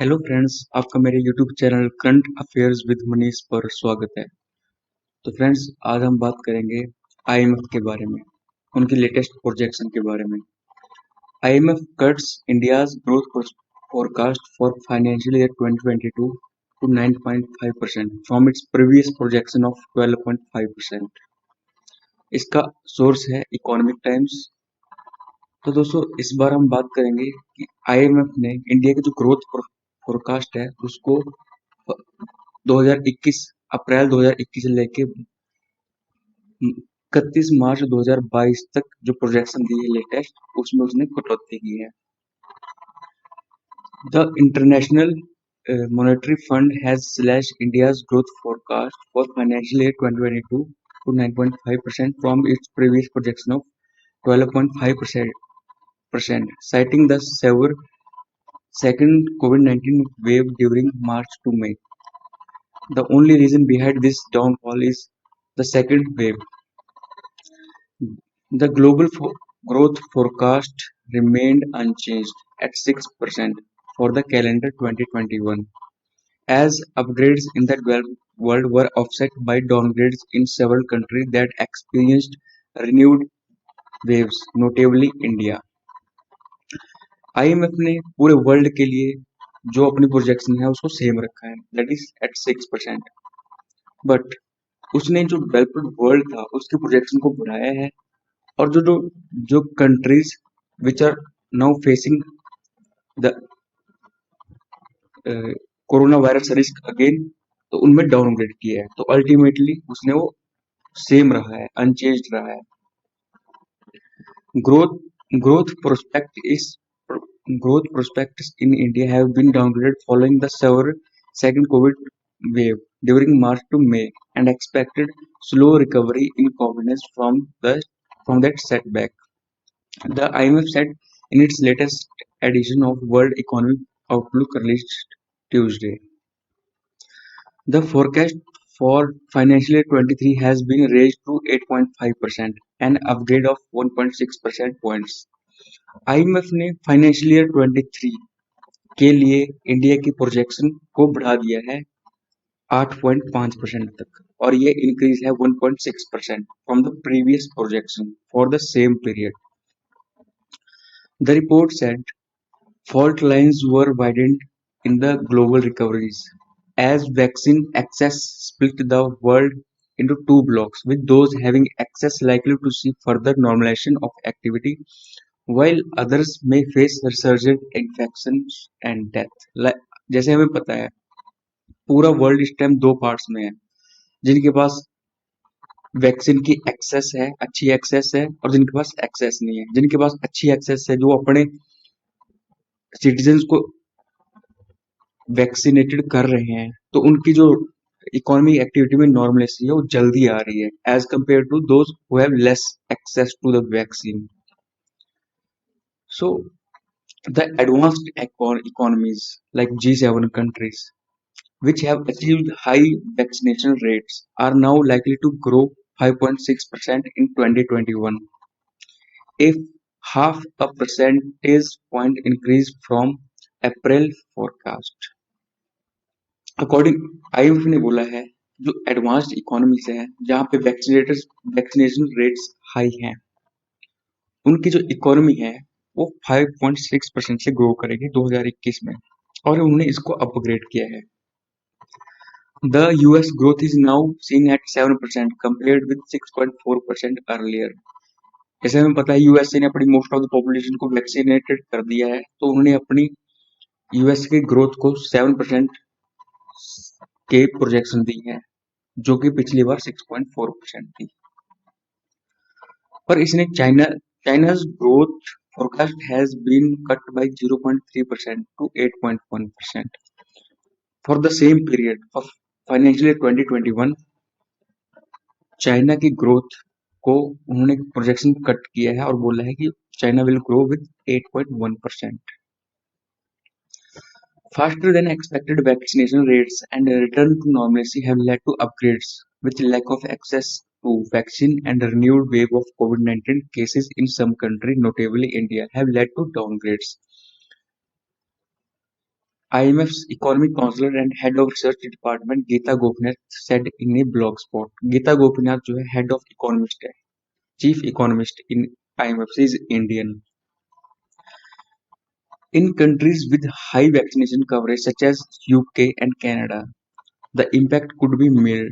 Hello friends, आपका मेरे YouTube channel current affairs with Manish पर स्वागत है। तो फ्रेंड्स, आज हम बात करेंगे आईएमएफ के बारे में, उनकी लेटेस्ट प्रोजेक्शन के बारे में। IMF cuts India's growth forecast for financial year 2022 to 9.5% from its previous projection of 12.5%। इसका सोर्स है इकोनॉमिक टाइम्स। तो दोस्तों, इस बार हम बात करेंगे कि आईएमएफ ने इंडिया की जो ग्रोथ फोरकास्ट है उसको 2021 अप्रैल 2021 से लेके 31 मार्च 2022 तक जो प्रोजेक्शन दी है लेटेस्ट, उसमें उसने कटौती की है। The international monetary fund has slash India's growth forecast for financial year 2022 to 9.5% from its previous projection of 12.5%, citing the severe second COVID-19 wave during March to May. The only reason behind this downfall is the second wave. The global growth forecast remained unchanged at 6% for the calendar 2021, as upgrades in the developed world were offset by downgrades in several countries that experienced renewed waves, notably India. IMF ने पूरे world के लिए जो अपनी projection है उसको same रखा है, दैट इज एट 6%। बट उसने जो डेवलप्ड वर्ल्ड था उसकी प्रोजेक्शन को बढ़ाया है, और जो जो जो countries which are now facing the corona virus risk again, तो उनमें डाउनग्रेड किया है। तो अल्टीमेटली उसने वो सेम रहा है, अनचेंज्ड रहा है। Growth growth prospect is growth prospects in India have been downgraded following the severe second COVID wave during March to May, and expected slow recovery in confidence from that setback. The IMF said in its latest edition of World Economic Outlook released Tuesday. The forecast for financial year 23 has been raised to 8.5%, an upgrade of 1.6 percent points. IMF ने financial year 23 के लिए India की projection को बढ़ा दिया है 8.5% तक, और ये इंक्रीज है 1.6% from the previous projection for the same period. The report said fault lines were widened in the global recoveries as vaccine access split the world into two blocks, with those having access likely to see further normalization of activity, while others may face resurgent infections and death. जैसे हमें पता है, पूरा world इस time दो parts में है, जिनके पास वैक्सीन की एक्सेस है, अच्छी एक्सेस है, और जिनके पास एक्सेस नहीं है। जिनके पास अच्छी एक्सेस है, जो अपने सिटीजन्स को वैक्सीनेटेड कर रहे हैं, तो उनकी जो इकोनॉमिक एक्टिविटी में नॉर्मलेसी है वो जल्दी आ रही है as compare to those who have less access to the vaccine. So the advanced economies like G7 countries which have achieved high vaccination rates are now likely to grow 5.6% in 2021, a half a percentage point increase from April forecast. According IMF ने बोला है, जो advanced economies हैं जहां पे vaccination rates high हैं, उनकी जो इकोनॉमी है वो 5.6% से ग्रो करेगी 2021 में, और उन्होंने इसको अपग्रेड किया है. The US growth is now seen at 7% compared with 6.4% earlier. जैसे हमें पता है यूएसए ने अपनी मोस्ट ऑफ द पॉपुलेशन को वैक्सीनेटेड कर दिया है, तो उन्होंने अपनी यूएस की ग्रोथ को 7% के प्रोजेक्शन दी है, जो कि पिछली बार 6.4% थी. पर इसने चाइना's growth forecast has been cut by 0.3% to 8.1% for the same period of financial year 2021. China की ग्रोथ को उन्होंने प्रोजेक्शन कट किया है और बोला है कि China will grow with 8.1%. Faster than expected vaccination rates and a return to normalcy have led to upgrades, with lack of access to vaccine and a renewed wave of COVID-19 cases in some countries, notably India, have led to downgrades. IMF's economic counselor and head of research department Geeta Gopinath said in a blog spot. Geeta Gopinath जो है head of economist है, chief economist in IMF is Indian. In countries with high vaccination coverage such as UK and Canada, the impact could be mild.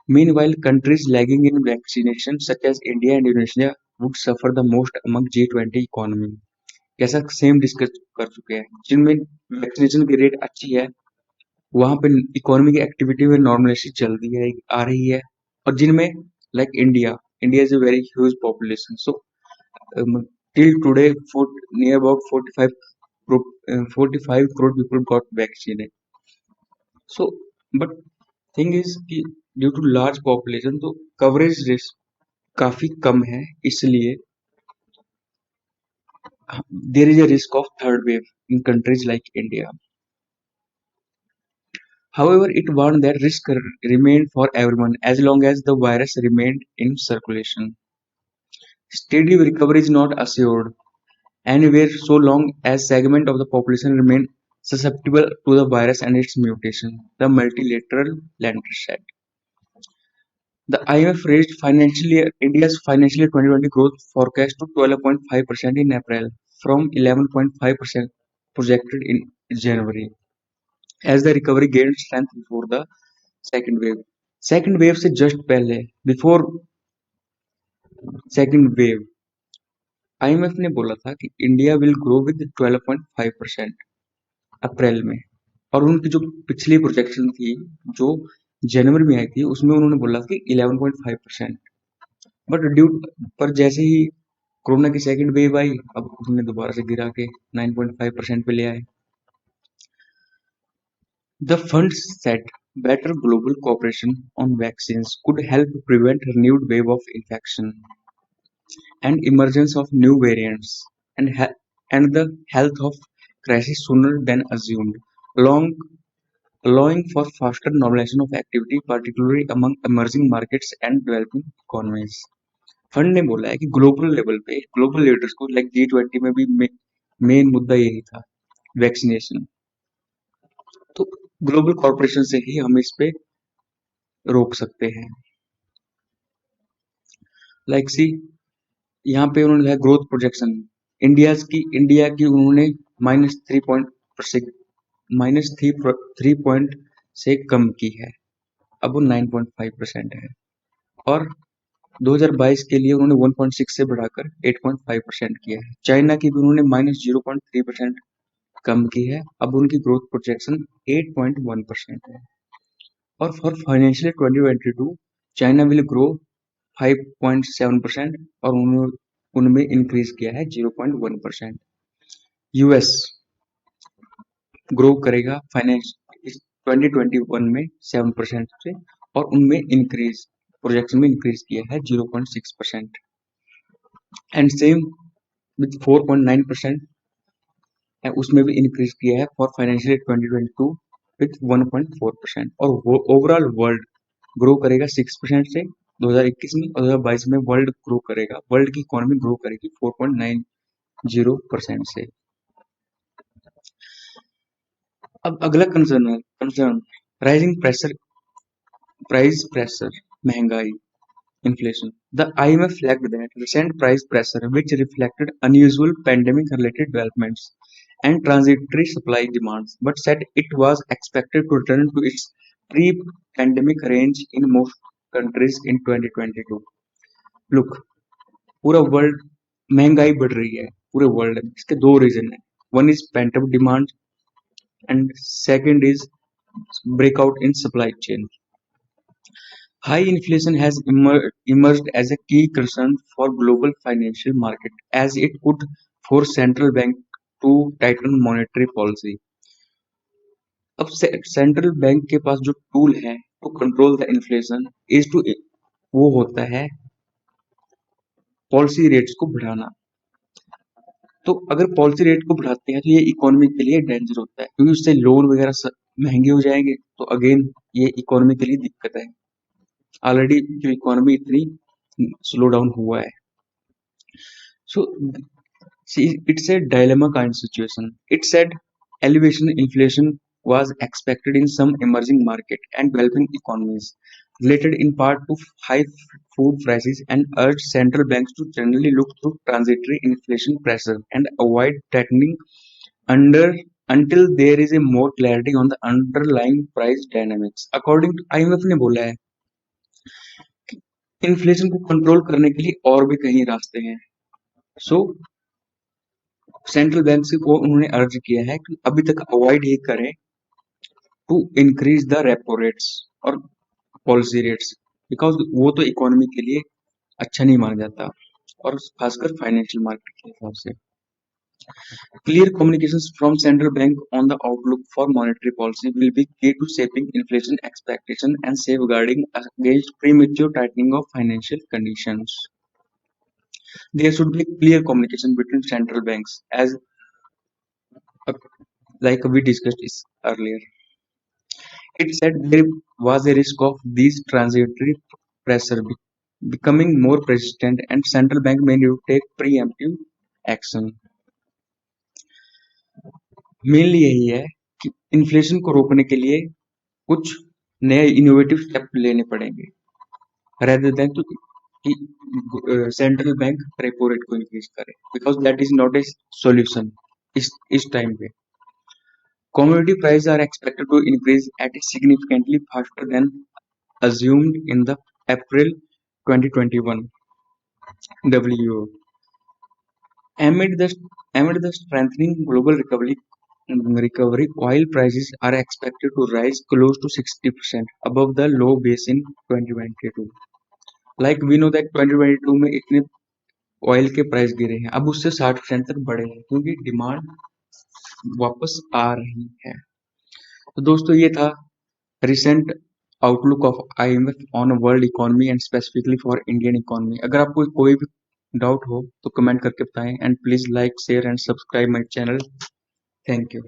Meanwhile, countries lagging in vaccination such as India and Indonesia would suffer the most among G20 economy. जैसा same discuss कर चुके हैं, जिनमें vaccination की rate अच्छी है वहां पे इकोनॉमी की एक्टिविटी में नॉर्मलाइजेशन चल रही है आ रही है, और जिनमें like India is a very huge population, so till today near about 45 crore people got vaccinated. So but thing is कि ड्यू टू लार्ज पॉपुलेशन तो कवरेज रिस्क काफी कम है, इसलिए there is a risk of third wave in countries like India. However, it warned that risk remained for everyone as long as the virus remained in circulation. Steady recovery is not assured anywhere so long as segment of the population remain susceptible to the virus and its mutation, the multilateral lender said. The IMF raised India's financial year 2020 growth forecast to 12.5% in April from 11.5% projected in January as the recovery gained strength before the second wave. Second wave से just पहले, before second wave, IMF ने बोला था कि India will grow with 12.5% अप्रैल में, और उनकी जो पिछली प्रोजेक्शन थी जो जनवरी में आई थी उसमें उन्होंने बोला कि 11.5%. बट ड्यू पर जैसे ही कोरोना की सेकंड वेव आई, अब उसने दोबारा से गिरा के 9.5% पे ले आए. The fund said better global cooperation on vaccines could help prevent renewed wave of infection and emergence of new variants, and, and the health of crisis sooner than assumed, along, allowing for faster normalization of activity, particularly among emerging markets and developing economies. Fund ने बोला है कि global level पे global leaders को like G20 में भी main मुद्दा यही था, वैक्सीनेशन. तो ग्लोबल कॉर्पोरेशन से ही हम इस पे रोक सकते हैं. लाइक सी यहाँ पे उन्होंने लिखा ग्रोथ प्रोजेक्शन इंडिया की उन्होंने -3 पॉइंट से कम की है, अब वो 9.5% है. और 2022 के लिए उन्होंने 1.6 से बढ़ाकर 8.5% किया है. चाइना की भी उन्होंने -0.3% कम की है, अब उनकी ग्रोथ प्रोजेक्शन 8.1% है. और for financial 2022 China will grow 5.7% और उनमें इंक्रीज किया है 0.1%. यूएस ग्रो करेगा फाइनेंस 2021 में 7% से, और उनमें इंक्रीज प्रोजेक्शन में इंक्रीज किया है 0.6%. एंड सेम विथ 4.9% उसमें भी इंक्रीज किया है फॉर फाइनेंशियल 2022 विथ 1.4%. और ओवरऑल वर्ल्ड ग्रो करेगा 6% से 2021 में, और 2022 में वर्ल्ड ग्रो करेगा, वर्ल्ड की इकोनॉमी ग्रो करेगी 4.90% से. अब अगला कंसर्न राइजिंग प्राइस प्रेशर, महंगाई, inflation. The IMF flagged that recent price pressure, which reflected unusual pandemic-related developments and transitory supply demands, but said it was expected to return to its pre-pandemic range in most countries in 2022. Look, पूरा world महंगाई बढ़ रही है पूरे world में. इसके दो reason है. One is pent up demand and second is breakout in supply chain. High inflation has emerged as a key concern for global financial market as it could force central bank to tighten monetary policy. अब central bank के पास जो tool है to control the inflation is to वो होता है policy rates को बढ़ाना. तो अगर पॉलिसी रेट को बढ़ाते हैं तो ये इकोनॉमी के लिए डेंजर होता है, क्योंकि उससे लोन वगैरह महंगे हो जाएंगे, तो अगेन ये इकोनॉमी के लिए दिक्कत है. ऑलरेडी जो इकोनॉमी इतनी स्लो डाउन हुआ है. So it's a dilemma kind of situation. It said Elevation inflation was expected in some emerging market and developing economies, related in part to high food prices, and urged central banks to generally look through transitory inflation pressure and avoid tightening under until there is a more clarity on the underlying price dynamics. According to IMF ने बोला है, inflation को control करने के लिए और भी कई रास्ते हैं। सो सेंट्रल बैंक से को उन्होंने अर्ज किया है कि अभी तक अवॉइड ये करें to increase the repo rates और पॉलिसी रेट्स, बिकॉज वो तो इकोनॉमी के लिए अच्छा नहीं माना जाता और खासकर फाइनेंशियल मार्केट के हिसाब से। Clear communications from central bank on the outlook for monetary policy will be key to shaping inflation expectation and safeguarding against premature tightening of financial conditions. There should be clear communication between central banks, as uh, like we discussed this earlier. It said there was a risk of these transitory pressure becoming more persistent, and central bank may need to take preemptive action. Mainly यही है कि inflation को रोकने के लिए कुछ नए innovative step लेने पड़ेंगे, rather than कि सेंट्रल बैंक रेपो रेट को इंक्रीज करे, because that is not a solution इस टाइम पे। Commodity prices are expected to increase at a significantly faster than assumed in the April 2021 WO. Amid the amid the strengthening global recovery, oil prices are expected to rise close to 60% above the low base in 2022. Like we know that 2022 में इतने oil के price गिरे हैं, अब उससे 60% तक बढ़े हैं क्योंकि डिमांड वापस आ रही है। तो दोस्तों ये था recent outlook of IMF on world economy and specifically for Indian economy. अगर आपको कोई भी डाउट हो तो कमेंट करके बताएं, and please like share and subscribe my channel. Thank you.